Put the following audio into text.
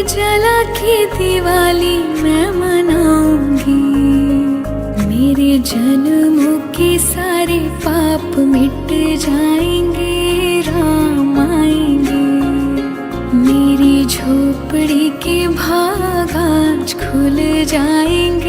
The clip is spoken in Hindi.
जला के दिवाली मैं मनाऊंगी। मेरे जन्मों के सारे पाप मिट जाएंगे, राम आएंगे। मेरी झोपड़ी के भाग आज खुल जाएंगे,